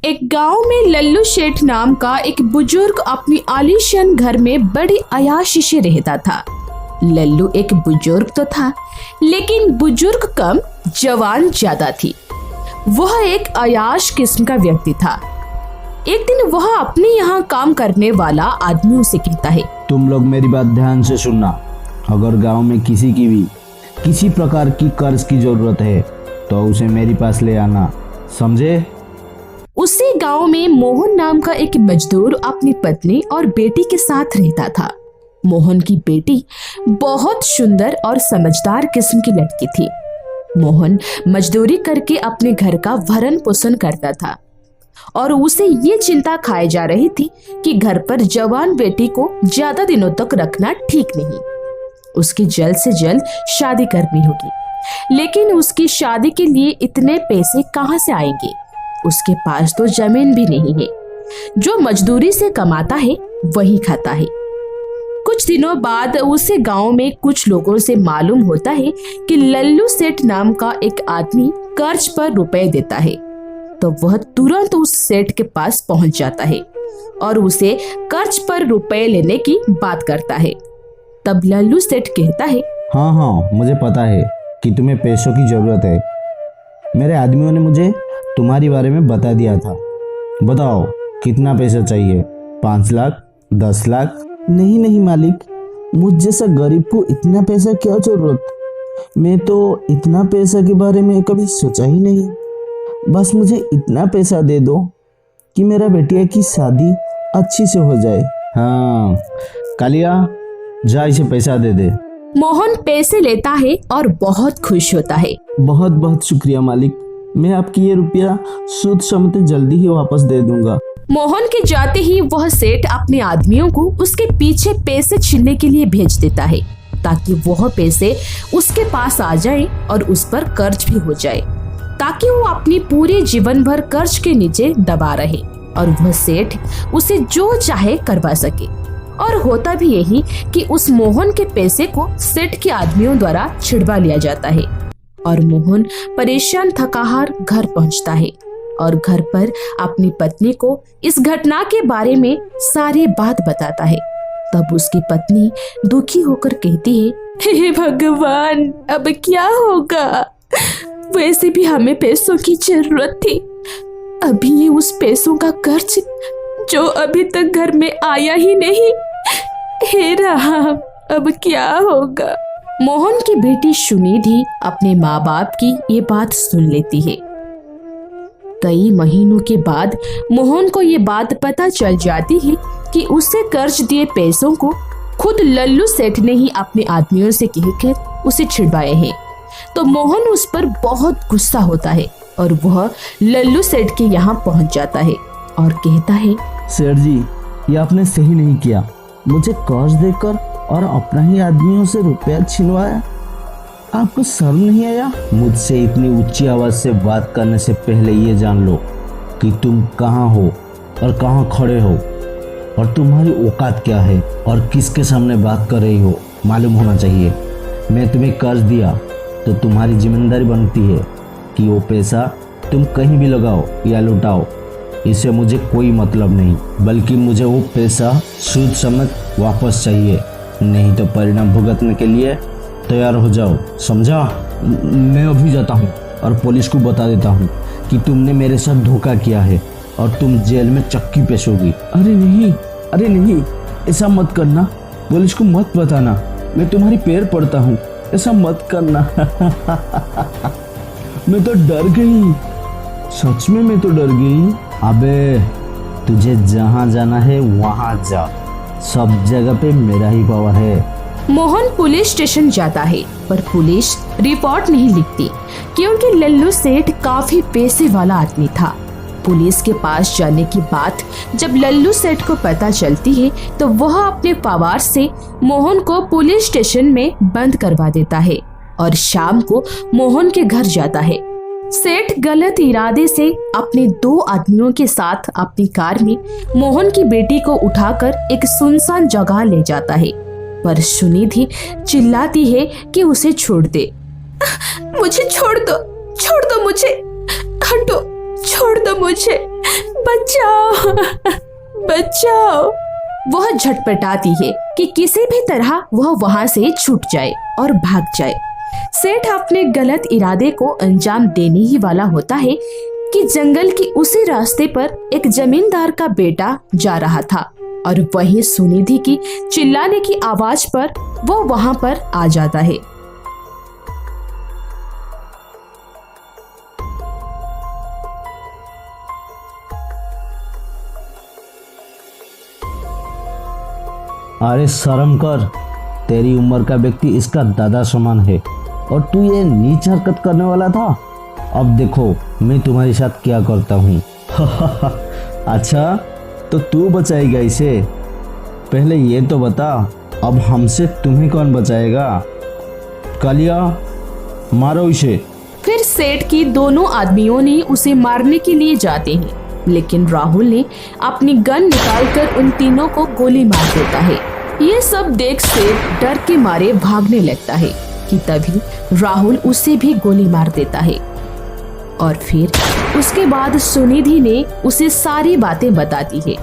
एक गांव में लल्लू सेठ नाम का एक बुजुर्ग अपनी आलीशान घर में बड़ी अयाशी से रहता था। लल्लू एक बुजुर्ग तो था, लेकिन बुजुर्ग कम जवान ज्यादा थी। वह एक अयाश किस्म का व्यक्ति था। एक दिन वह अपने यहाँ काम करने वाला आदमियों से कहता है, तुम लोग मेरी बात ध्यान से सुनना। अगर गांव में किसी की भी किसी प्रकार की कर्ज की जरूरत है तो उसे मेरे पास ले आना, समझे? उसी गांव में मोहन नाम का एक मजदूर अपनी पत्नी और बेटी के साथ रहता था। मोहन की बेटी बहुत सुंदर और समझदार किस्म की लड़की थी। मोहन मजदूरी करके अपने घर का भरण पोषण करता था और उसे ये चिंता खाई जा रही थी कि घर पर जवान बेटी को ज्यादा दिनों तक रखना ठीक नहीं। उसकी जल्द से जल्द शादी करनी होगी, लेकिन उसकी शादी के लिए इतने पैसे कहाँ से आएंगे? उसके पास तो जमीन भी नहीं है। जो मजदूरी से कमाता है वही खाता है। कुछ दिनों बाद उसे गांव में कुछ लोगों से मालूम होता है कि लल्लू सेठ नाम का एक आदमी कर्ज पर रुपए देता है। तो वह तुरंत उस सेठ के पास पहुंच जाता है और उसे कर्ज पर रुपए लेने की बात करता है। तब लल्लू सेठ कहता है, हाँ, मुझे पता है कि तुम्हें पैसों की जरूरत है। मेरे आदमियों ने मुझे तुम्हारे बारे में बता दिया था। बताओ कितना पैसा चाहिए? 5 लाख, 10 लाख? नहीं मालिक, मुझ जैसा गरीब को इतना पैसा क्या जरूरत? मैं तो इतना पैसा के बारे में कभी सोचा ही नहीं। बस मुझे इतना पैसा दे दो कि मेरा बेटिया की शादी अच्छी से हो जाए। हाँ कालिया, जा इसे पैसा दे दे। मोहन पैसे लेता है और बहुत खुश होता है। बहुत बहुत शुक्रिया मालिक, मैं आपकी ये रुपया सूद समेत जल्दी ही वापस दे दूंगा। मोहन के जाते ही वह सेठ अपने आदमियों को उसके पीछे पैसे छीनने के लिए भेज देता है, ताकि वह पैसे उसके पास आ जाए और उस पर कर्ज भी हो जाए, ताकि वो अपनी पूरी जीवन भर कर्ज के नीचे दबा रहे और वह सेठ उसे जो चाहे करवा सके। और होता भी यही कि उस मोहन के पैसे को सेठ के आदमियों द्वारा छिड़वा लिया जाता है और मोहन परेशान थकाहार घर पहुंचता है और घर पर अपनी पत्नी को इस घटना के बारे में सारी बात बताता है। तब उसकी पत्नी दुखी होकर कहती है, हे भगवान, अब क्या होगा? वैसे भी हमें पैसों की जरूरत थी। अभी ये उस पैसों का कर्ज जो अभी तक घर में आया ही नहीं। हे राम, अब क्या होगा? मोहन की बेटी सुनिधि अपने माँ बाप की ये बात सुन लेती है। कई महीनों के बाद मोहन को ये बात पता चल जाती है कि उससे कर्ज दिए पैसों को खुद लल्लू सेठ ने ही अपने आदमियों से कहकर उसे छिड़वाए हैं। तो मोहन उस पर बहुत गुस्सा होता है और वह लल्लू सेठ के यहाँ पहुँच जाता है और कहता है, सेठ जी, ये आपने सही नहीं किया। मुझे कर्ज देकर और अपना ही आदमियों से रुपया छिनवाया। आपको शर्म नहीं आया? मुझसे इतनी ऊंची आवाज से बात करने से पहले ये जान लो कि तुम कहाँ हो और कहाँ खड़े हो और तुम्हारी औकात क्या है और किसके सामने बात कर रही हो, मालूम होना चाहिए। मैं तुम्हें कर्ज दिया तो तुम्हारी जिम्मेदारी बनती है कि वो पैसा तुम कहीं भी लगाओ या लुटाओ, इससे मुझे कोई मतलब नहीं, बल्कि मुझे वो पैसा सूद समेत वापस चाहिए, नहीं तो परिणाम भुगतने के लिए तैयार हो जाओ, समझा? मैं अभी जाता हूँ और पुलिस को बता देता हूँ कि तुमने मेरे साथ धोखा किया है और तुम जेल में चक्की पेशोगी। अरे नहीं, ऐसा मत करना। पुलिस को मत बताना, मैं तुम्हारी पैर पड़ता हूँ, ऐसा मत करना। मैं तो डर गई, सच में मैं तो डर गई। अबे, तुझे जहाँ जाना है वहाँ जा, सब जगह पे मेरा ही पावर है। मोहन पुलिस स्टेशन जाता है, पर पुलिस रिपोर्ट नहीं लिखती क्योंकि लल्लू सेठ काफी पैसे वाला आदमी था। पुलिस के पास जाने की बात जब लल्लू सेठ को पता चलती है तो वह अपने पावर से मोहन को पुलिस स्टेशन में बंद करवा देता है और शाम को मोहन के घर जाता है। सेठ गलत इरादे से अपने 2 आदमियों के साथ अपनी कार में मोहन की बेटी को उठाकर एक सुनसान जगह ले जाता है, पर सुनिधि चिल्लाती है कि उसे छोड़ दे। मुझे छोड़ दो मुझे, हटो, छोड़ दो मुझे। बचाओ, बचाओ। वह झटपटाती है कि किसी भी तरह वह वहां से छूट जाए और भाग जाए। सेठ अपने गलत इरादे को अंजाम देने ही वाला होता है कि जंगल की उसी रास्ते पर एक जमींदार का बेटा जा रहा था और वही सुनिधि की चिल्लाने की आवाज पर वो वहां पर आ जाता है। अरे शर्म कर, तेरी उम्र का व्यक्ति इसका दादा समान है और तू ये नीच हरकत करने वाला था। अब देखो मैं तुम्हारे साथ क्या करता हूँ। अच्छा तो तू बचाएगा इसे? पहले ये तो बता, अब हमसे तुम्हें कौन बचाएगा? कालिया मारो इसे। फिर सेठ की दोनों आदमियों ने उसे मारने के लिए जाते हैं, लेकिन राहुल ने अपनी गन निकालकर उन तीनों को गोली मार देता है। ये सब देख सेठ डर के मारे भागने लगता है कि तभी राहुल उसे भी गोली मार देता है। और फिर उसके बाद सुनिधि ने उसे सारी बातें बताती है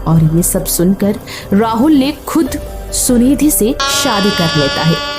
और ये सब सुनकर राहुल ने खुद सुनिधि से शादी कर लेता है।